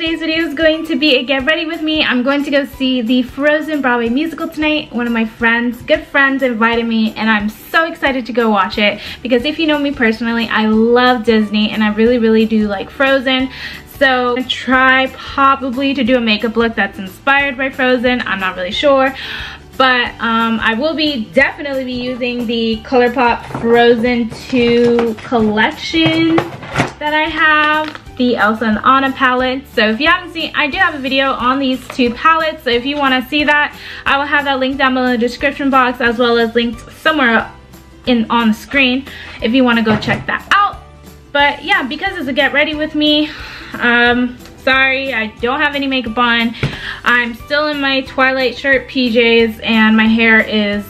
today's video is going to be a get ready with me. I'm going to go see the Frozen Broadway musical tonight. One of my good friends invited me, and I'm so excited to go watch it because if you know me personally, I love Disney and I really do like Frozen. So I'm gonna try probably to do a makeup look that's inspired by Frozen. I'm not really sure. But I will definitely be using the ColourPop Frozen 2 collection that I have, the Elsa and Anna palette. So if you haven't seen, I do have a video on these two palettes. So if you want to see that, I will have that link down below in the description box, as well as linked somewhere on the screen if you want to go check that out. But yeah, because it's a get ready with me, sorry, I don't have any makeup on. I'm still in my Twilight shirt PJs and my hair is,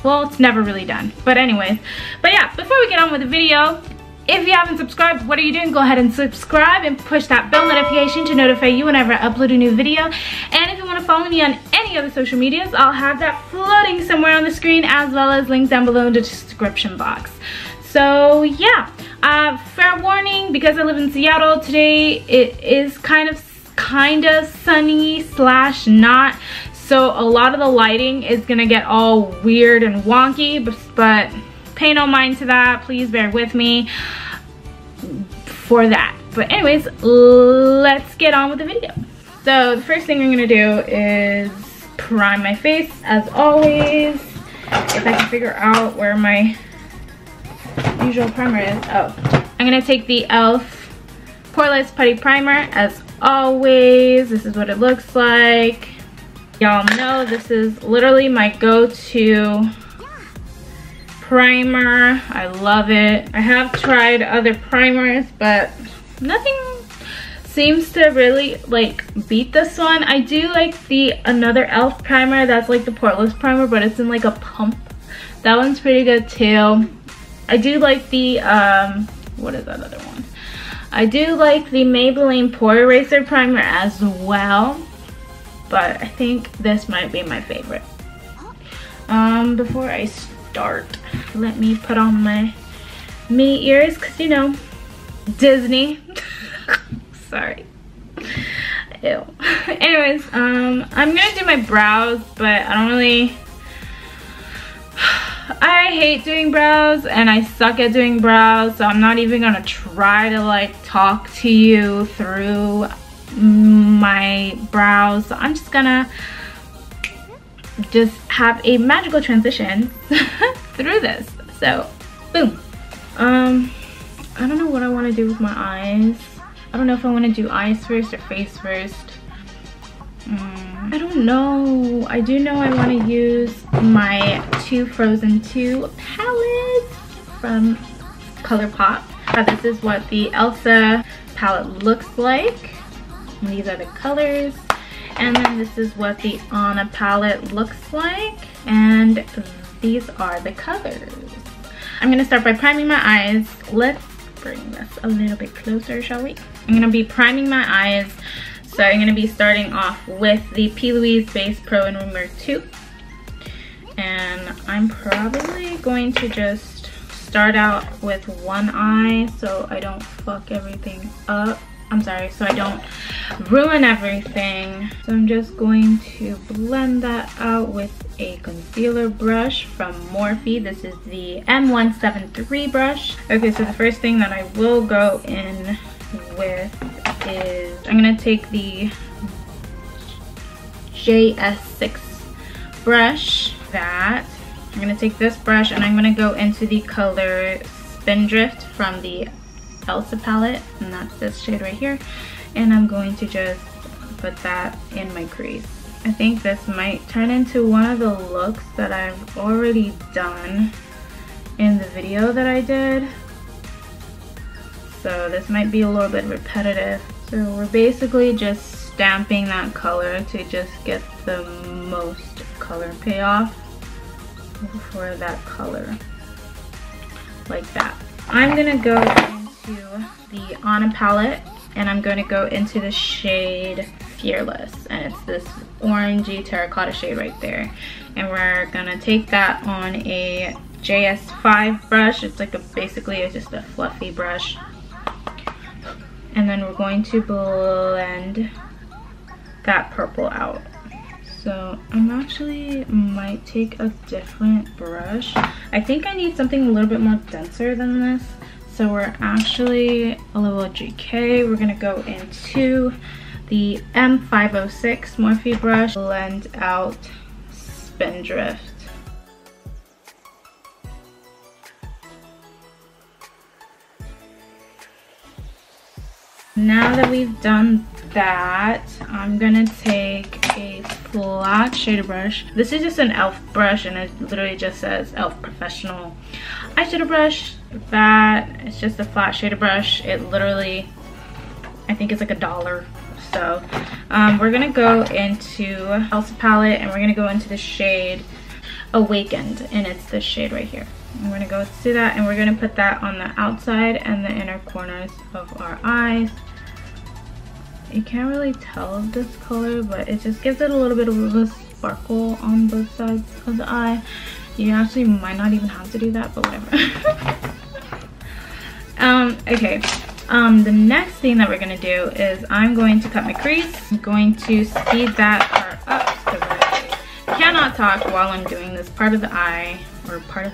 well, it's never really done. But anyways, yeah, before we get on with the video, if you haven't subscribed, what are you doing? Go ahead and subscribe and push that bell notification to notify you whenever I upload a new video. And if you want to follow me on any other social medias, I'll have that floating somewhere on the screen, as well as linked down below in the description box. So yeah, fair warning, because I live in Seattle today, it is kind of sunny / not, so a lot of the lighting is gonna get all weird and wonky, but pay no mind to that. Please bear with me for that. But anyways, let's get on with the video. So the first thing I'm gonna do is prime my face, as always. If I can figure out where my usual primer is. Oh, I'm gonna take the e.l.f. Poreless Putty Primer, as always. This is what it looks like. Y'all know this is literally my go-to primer. I love it. I have tried other primers, but nothing seems to really like beat this one. I do like another e.l.f. primer that's like the Poreless primer, but it's in like a pump. That one's pretty good too. I do like the what is that other one? I do like the Maybelline Pore Eraser primer as well, but I think this might be my favorite. Before I start, let me put on my mini ears, because you know, Disney. Sorry. Ew. Anyways, I'm gonna do my brows, but I don't really, I hate doing brows and I suck at doing brows, so I'm not even gonna try to like talk to you through my brows. So I'm just gonna have a magical transition through this. So boom. I don't know what I want to do with my eyes. I don't know if I want to do eyes first or face first. I don't know. I do know I want to use my two Frozen 2 palettes from ColourPop. This is what the Elsa palette looks like. And these are the colors. And then this is what the Anna palette looks like. And these are the colors. I'm going to start by priming my eyes. Let's bring this a little bit closer, shall we? I'm going to be priming my eyes. So I'm going to be starting off with the P. Louise Base Pro in Rumor 2. And I'm probably going to just start out with one eye so I don't fuck everything up. I'm sorry, so I don't ruin everything. So I'm just going to blend that out with a concealer brush from Morphe. This is the M173 brush. Okay, so the first thing that I will go in with is I'm gonna take the JS6 brush. I'm gonna take this brush and I'm gonna go into the color Spindrift from the Elsa palette, and that's this shade right here, and I'm going to just put that in my crease. I think this might turn into one of the looks that I've already done in the video that I did, so this might be a little bit repetitive. So we're basically just stamping that color to just get the most color payoff for that color, like that. I'm gonna go into the Anna palette and I'm going to go into the shade Fearless, and it's this orangey terracotta shade right there, and we're gonna take that on a JS5 brush. It's like basically just a fluffy brush, and then we're going to blend that purple out. So I'm actually might take a different brush. I think I need something a little bit more denser than this. So we're actually a little GK. We're gonna go into the M506 Morphe brush, blend out Spindrift. Now that we've done that, I'm gonna take a flat shader brush. This is just an e.l.f. brush, and it literally just says e.l.f. Professional Eyeshadow Brush. That it's just a flat shader brush. It literally, I think it's like $1. So we're gonna go into Elsa palette, and we're gonna go into the shade Awakened, and it's this shade right here. I'm gonna go to that, and we're gonna put that on the outside and the inner corners of our eyes. You can't really tell this color, but it just gives it a little bit of a sparkle on both sides of the eye. You actually might not even have to do that, but whatever. Okay. The next thing that we're gonna do is I'm going to cut my crease. I'm going to speed that part up so that I cannot talk while I'm doing this part of the eye, or part of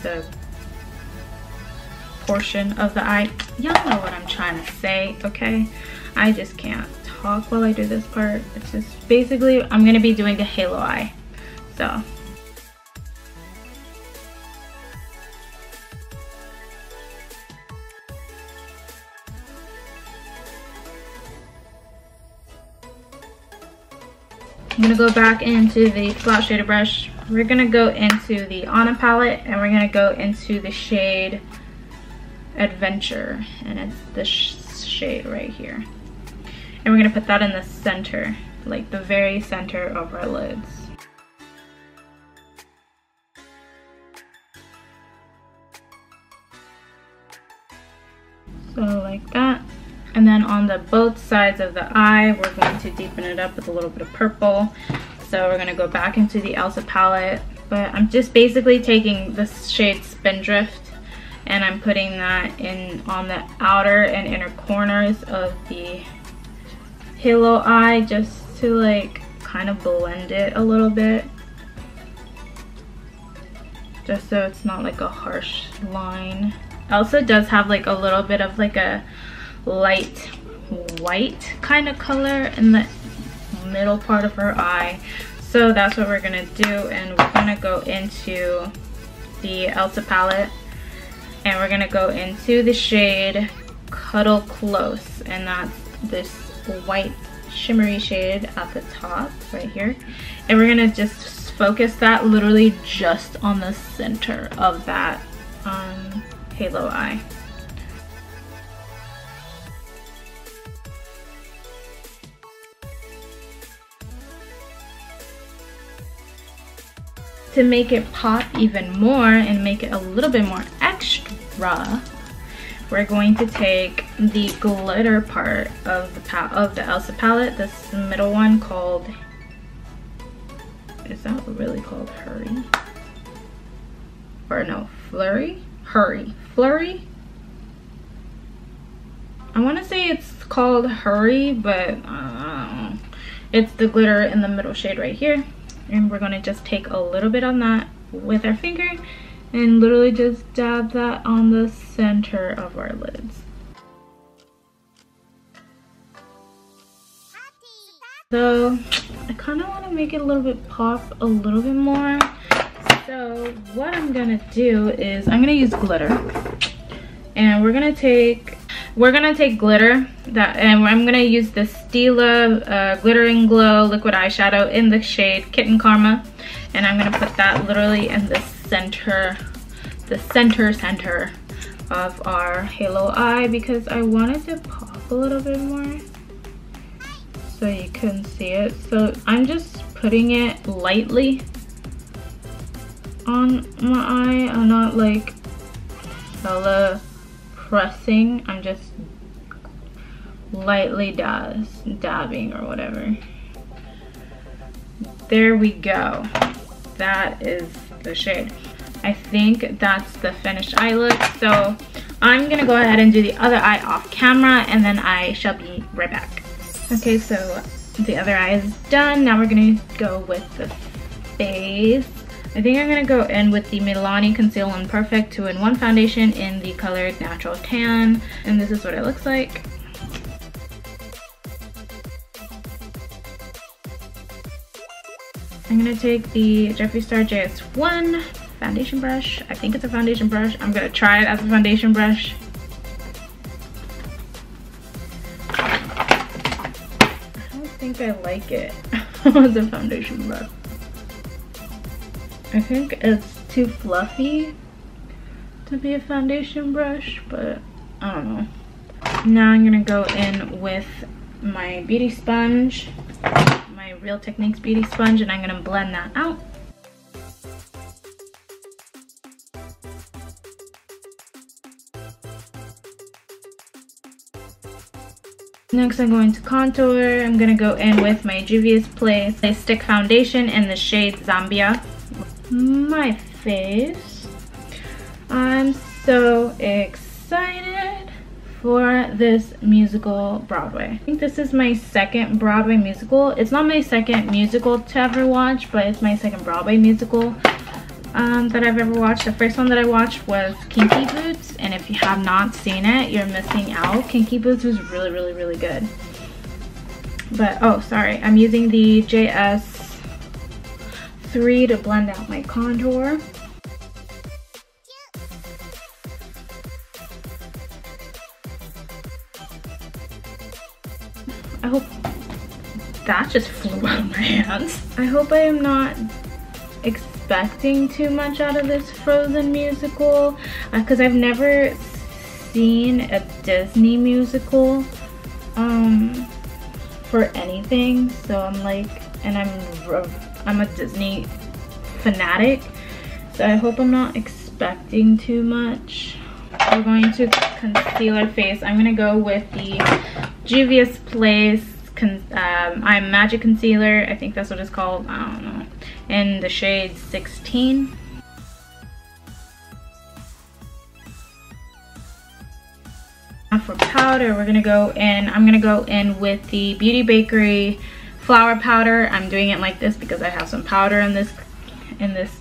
the portion of the eye. Y'all know what I'm trying to say, okay? I just can't talk while I do this part. It's just basically, I'm gonna be doing the halo eye. So. I'm gonna go back into the flat shader brush. We're gonna go into the Anna palette, and we're gonna go into the shade Adventure, and it's this shade right here. And we're gonna put that in the center, like the very center of our lids. So like that. And then on the both sides of the eye, we're going to deepen it up with a little bit of purple. So we're gonna go back into the Elsa palette, but I'm just basically taking this shade Spindrift, and I'm putting that in on the outer and inner corners of the halo eye, just to like kind of blend it a little bit, just so it's not like a harsh line. Elsa does have like a little bit of like a light white kind of color in the middle part of her eye, so that's what we're gonna do. And we're gonna go into the Elsa palette, and we're gonna go into the shade Cuddle Close, and that's this white shimmery shade at the top right here. And we're gonna just focus that literally just on the center of that halo eye. To make it pop even more and make it a little bit more extra, we're going to take the glitter part of the Elsa palette, this middle one called, is that really called Hurry? Or no, Flurry? Flurry? I want to say it's called Hurry, but it's the glitter in the middle shade right here. And we're gonna just take a little bit on that with our finger and literally just dab that on the center of our lids. So I kind of want to make it a little bit pop a little bit more. So what I'm gonna do is I'm gonna use glitter, and we're gonna take glitter and I'm gonna use the Stila Glitter and Glow liquid eyeshadow in the shade Kitten Karma, and I'm gonna put that literally in the center of our halo eye, because I wanted to pop a little bit more so you couldn't see it. So I'm just putting it lightly on my eye. I'm not like hella pressing, I'm just lightly dabbing or whatever. There we go. That is the shade. I think that's the finished eye look. So I'm gonna go ahead and do the other eye off camera, and then I shall be right back. Okay, so the other eye is done. Now we're gonna go with the face. I think I'm gonna go in with the Milani Conceal and Perfect 2-in-1 foundation in the color Natural Tan, and this is what it looks like. I'm gonna take the Jeffree Star JS1 foundation brush. I think it's a foundation brush. I'm gonna try it as a foundation brush. I don't think I like it as a foundation brush. I think it's too fluffy to be a foundation brush, but I don't know. Now I'm gonna go in with my beauty sponge, my Real Techniques beauty sponge, and I'm gonna blend that out. Next I'm going to contour. I'm gonna go in with my Juvia's Place Stick Foundation in the shade Zambia. My face. I'm so excited for this musical Broadway. I think this is my second Broadway musical. It's not my second musical to ever watch, but it's my second Broadway musical that I've ever watched. The first one that I watched was Kinky Boots, and if you have not seen it, you're missing out. Kinky Boots was really, really, really good. But, oh, sorry. I'm using the JS3 to blend out my contour. I hope that just flew out of my hands. I hope I am not expecting too much out of this Frozen musical, because I've never seen a Disney musical for anything, so I'm like, and I'm a Disney fanatic, so I hope I'm not expecting too much. We're going to conceal our face. I'm gonna go with the Juvia's Place I'm Magic Concealer. I think that's what it's called. I don't know. In the shade 16. Now for powder, we're gonna go in. I'm gonna go in with the Beauty Bakery Flour Powder. I'm doing it like this because I have some powder in this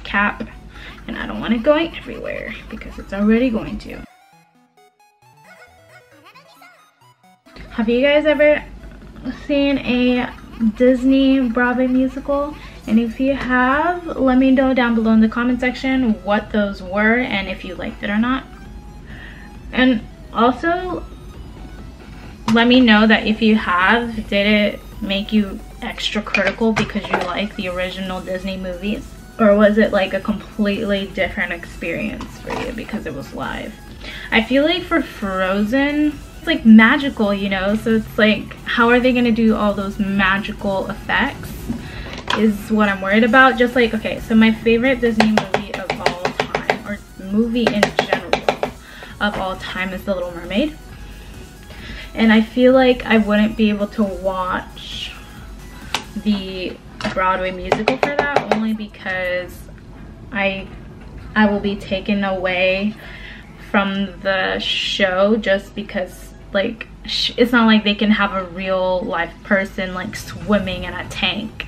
cap, and I don't want it going everywhere because it's already going to. Have you guys ever seen a Disney Broadway musical? And if you have, let me know down below in the comment section what those were and if you liked it or not. And also let me know that if you have, did it make you extra critical because you like the original Disney movies, or was it like a completely different experience for you because it was live? I feel like for Frozen, it's like magical, you know, so it's like, how are they gonna do all those magical effects is what I'm worried about. Just like, okay, so my favorite Disney movie of all time, or movie in general of all time, is The Little Mermaid, and I feel like I wouldn't be able to watch the Broadway musical for that, only because I will be taken away from the show, just because like it's not like they can have a real life person like swimming in a tank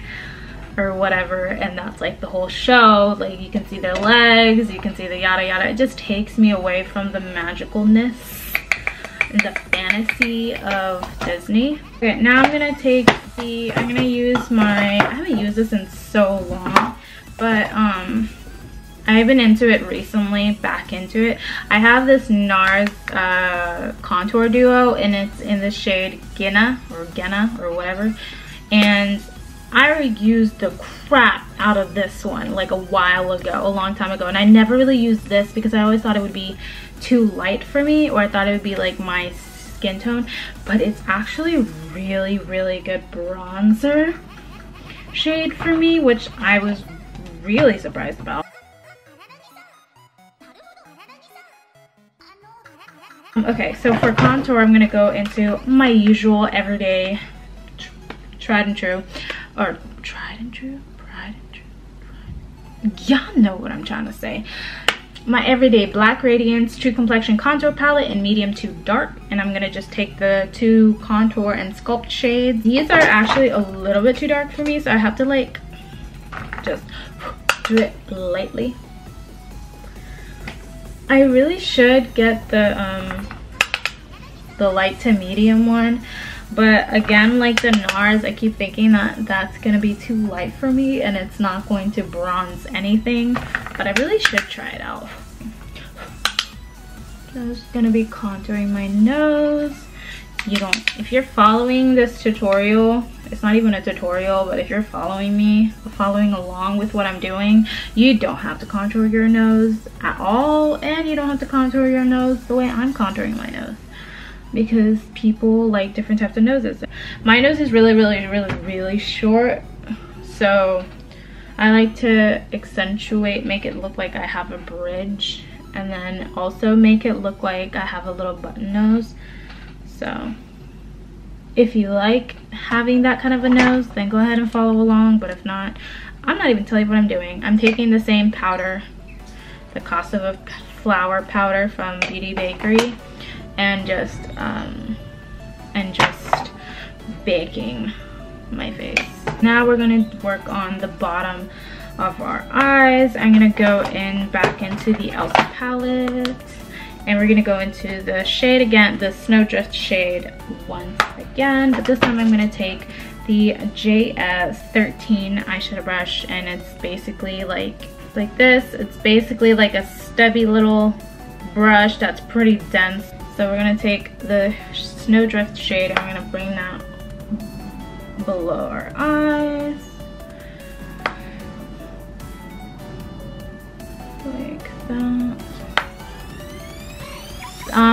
or whatever, and that's like the whole show. Like you can see their legs, you can see the yada yada. It just takes me away from the magicalness and the fantasy of Disney. Okay, now I'm gonna take the, I'm gonna use my, I haven't used this in so long, but I've been into it recently, back into it. I have this NARS contour duo, and it's in the shade Genna or whatever, and I used the crap out of this one like a while ago, a long time ago, and I never really used this because I always thought it would be too light for me, or I thought it would be like my skin tone, but it's actually really, really good bronzer shade for me, which I was really surprised about. Okay, so for contour, I'm gonna go into my usual everyday tried and true, y'all know what I'm trying to say. my everyday Black Radiance True Complexion Contour Palette in medium to dark, and I'm gonna just take the 2 contour and sculpt shades. These are actually a little bit too dark for me, so I have to like just do it lightly. I really should get the light to medium one, but again, like the NARS, I keep thinking that that's gonna be too light for me and it's not going to bronze anything, but I really should try it out. Just gonna be contouring my nose. If you're following this tutorial, it's not even a tutorial, but if you're following along with what I'm doing, you don't have to contour your nose at all, and you don't have to contour your nose the way I'm contouring my nose, because people like different types of noses. My nose is really short, so I like to accentuate, make it look like I have a bridge, and then also make it look like I have a little button nose. So if you like having that kind of a nose, then go ahead and follow along, but if not, I'm not even telling you what I'm doing. I'm taking the same powder, the Kosovo flower powder from Beauty Bakery, and just baking my face. Now we're gonna work on the bottom of our eyes. I'm gonna go back into the Elsa palette, and we're gonna go into the shade again, the Snowdrift shade once again, but this time I'm gonna take the JS13 eyeshadow brush, and it's basically like this. It's basically like a stubby little brush that's pretty dense. So we're gonna take the Snowdrift shade and I'm gonna bring that below our eyes. Like that.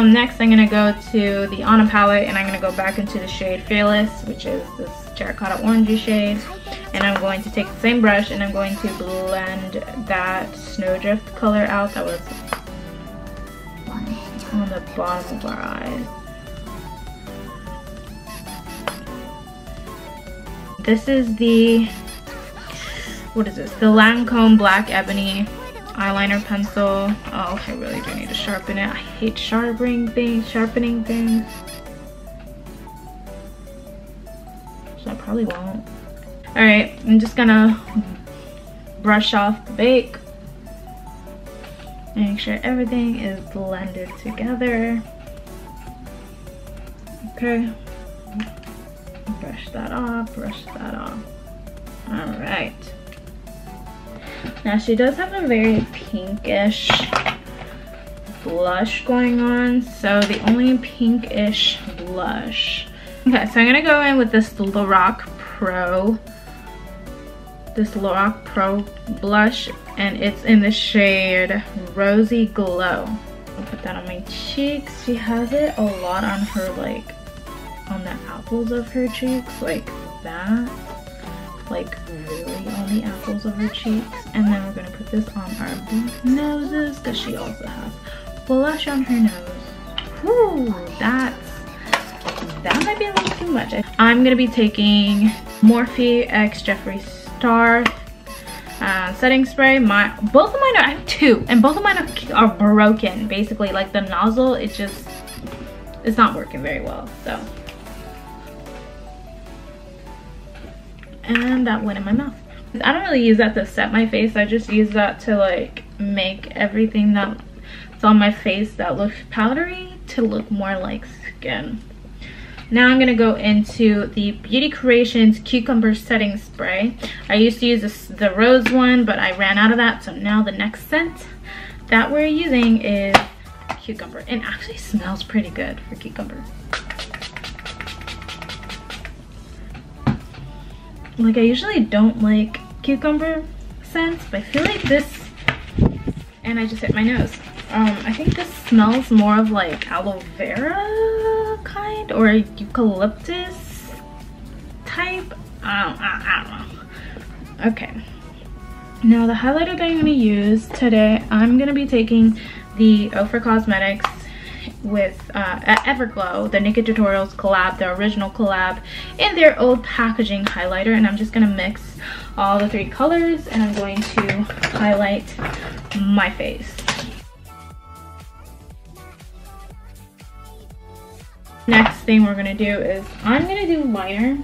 Next I'm gonna go to the Anna palette, and I'm gonna go back into the shade Fearless, which is this terracotta orangey shade, and I'm going to take the same brush and I'm going to blend that Snowdrift color out that was on the bottom of our eyes. This is the, what is this? The Lancome Black Ebony eyeliner pencil. Oh, I really do need to sharpen it. I hate sharpening things. So I probably won't. Alright, I'm just gonna brush off the bake. Make sure everything is blended together. Okay. Brush that off, brush that off. Alright. Now she does have a very pinkish blush going on, so the only pinkish blush. Okay, so I'm gonna go in with this Lorac Pro blush, and it's in the shade Rosy Glow. I'll put that on my cheeks. She has it a lot on her, like on the apples of her cheeks, like that, like really on the apples of her cheeks. And then we're gonna put this on our noses because she also has blush on her nose. Whew, that might be a little too much. I'm gonna be taking Morphe X Jeffree Star setting spray. Both of mine I have 2, and both of mine are broken. Basically, like the nozzle, it's not working very well. So, and that went in my mouth. I don't really use that to set my face. I just use that to like make everything that's on my face that looks powdery to look more like skin. Now I'm gonna go into the Beauty Creations Cucumber Setting Spray. I used to use the rose one, but I ran out of that, so now the next scent that we're using is cucumber. And actually smells pretty good for cucumber. Like, I usually don't like cucumber scents, but I feel like this, and I just hit my nose. I think this smells more of like aloe vera kind, or eucalyptus type. I don't know. Okay. Now the highlighter that I'm going to use today, I'm going to be taking the Ofra Cosmetics with Everglow, the Naked Tutorials collab, the original collab, in their old packaging highlighter, and I'm just going to mix all the 3 colors, and I'm going to highlight my face. Next thing we're gonna do is I'm gonna do liner.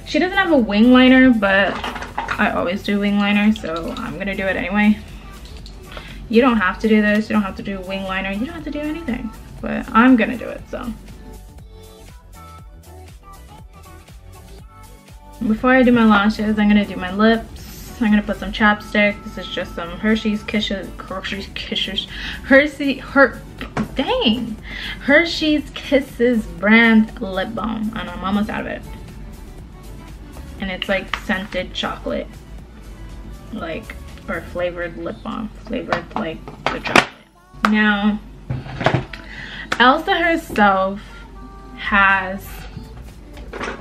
She doesn't have a wing liner, but I always do wing liner, so I'm gonna do it anyway. You don't have to do this, you don't have to do wing liner, you don't have to do anything, but I'm gonna do it, so. Before I do my lashes, I'm gonna do my lips. I'm gonna put some chapstick. This is just some Hershey's Kisses brand lip balm, and I'm almost out of it. And it's like scented chocolate, like, or flavored lip balm, flavored like the chocolate. Now, Elsa herself has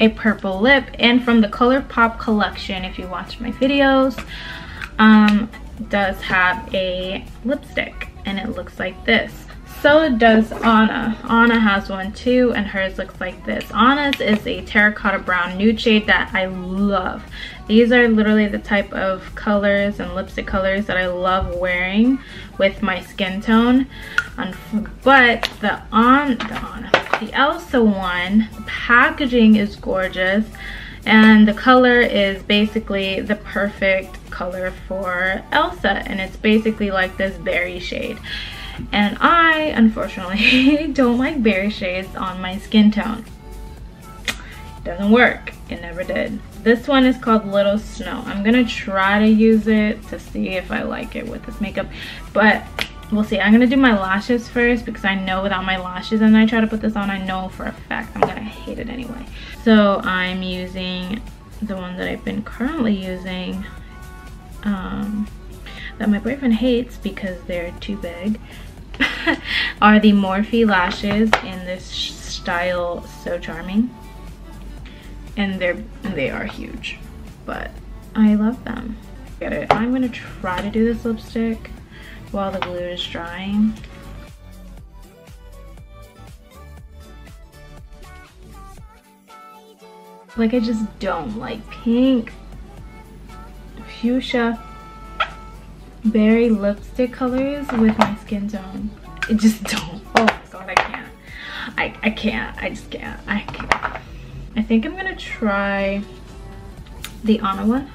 a purple lip, and from the ColourPop collection, if you watch my videos, does have a lipstick, and it looks like this. So does Anna. Anna has one too, and hers looks like this. Anna's is a terracotta brown nude shade that I love. These are literally the type of colors and lipstick colors that I love wearing with my skin tone. But the Elsa one, the packaging is gorgeous, and the color is basically the perfect color for Elsa, and it's basically like this berry shade. And I, unfortunately, don't like berry shades on my skin tone. It doesn't work. It never did. This one is called Little Snow. I'm gonna try to use it to see if I like it with this makeup, but we'll see. I'm gonna do my lashes first, because I know without my lashes and I try to put this on, I know for a fact I'm gonna hate it anyway. So I'm using the one that I've been currently using, that my boyfriend hates because they're too big, are the Morphe lashes in this style So Charming, and they are huge, but I love them. Get it. I'm gonna try to do this lipstick while the glue is drying. Like, I just don't like pink, fuchsia, berry lipstick colors with my skin tone. It just don't. Oh my god, I can't. I can't. I just can't. I can't. I think I'm gonna try the Anna one,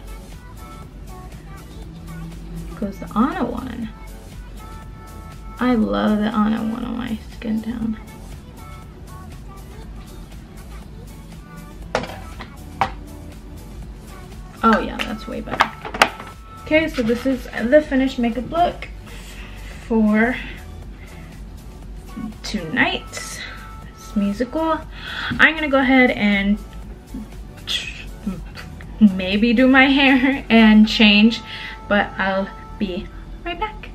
because the Anna one, I love the Anna one on my skin tone. Oh yeah, that's way better. Okay, so this is the finished makeup look for tonight's musical. I'm gonna go ahead and maybe do my hair and change, but I'll be right back.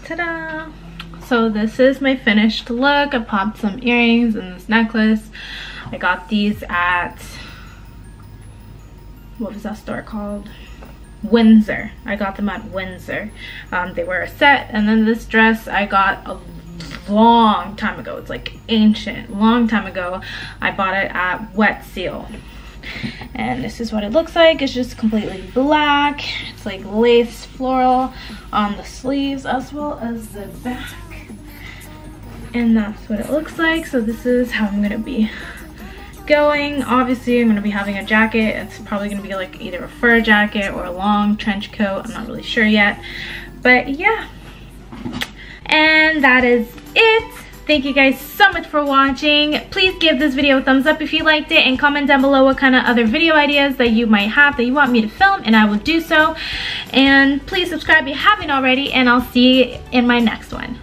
Ta-da! So this is my finished look. I popped some earrings and this necklace. I got these at, what was that store called? Windsor. I got them at Windsor. They were a set, and then this dress I got a long time ago. It's like ancient, long time ago. I bought it at Wet Seal, and this is what it looks like. It's just completely black. It's like lace floral on the sleeves as well as the back, and that's what it looks like. So this is how I'm gonna be going. Obviously I'm going to be having a jacket. It's probably going to be like either a fur jacket or a long trench coat. I'm not really sure yet, but yeah. And that is it. Thank you guys so much for watching. Please give this video a thumbs up if you liked it, and comment down below what kind of other video ideas that you might have that you want me to film, and I will do so. And please subscribe if you haven't already, and I'll see you in my next one.